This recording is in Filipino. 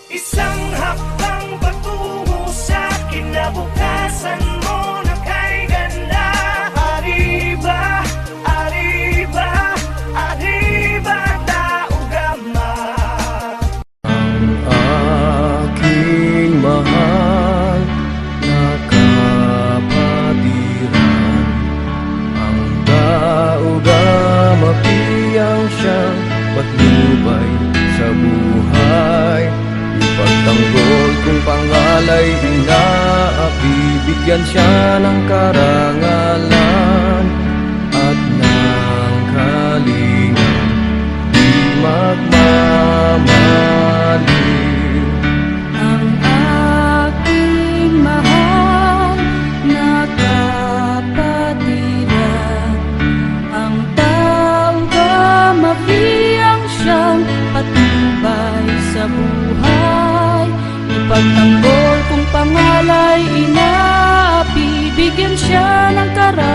Isang hakbang patungo sa kinabukasan mo na kay ganda. Arriba, arriba, arriba, Taugama. Ang aking mahal na kapatiran, ang Taugama piyang siyang patnubay sa buhay. Ipagtanggol kung pangalay inaapi, bigyan siya ng karangalan at ng kalinga, di magmamaliw. Ang aking mahal na kapatiran, ang Taugama piyang siyang patnubay sa buhay. Ipagtanggol kung pangalay inaapi, bigyan siya ng karangalan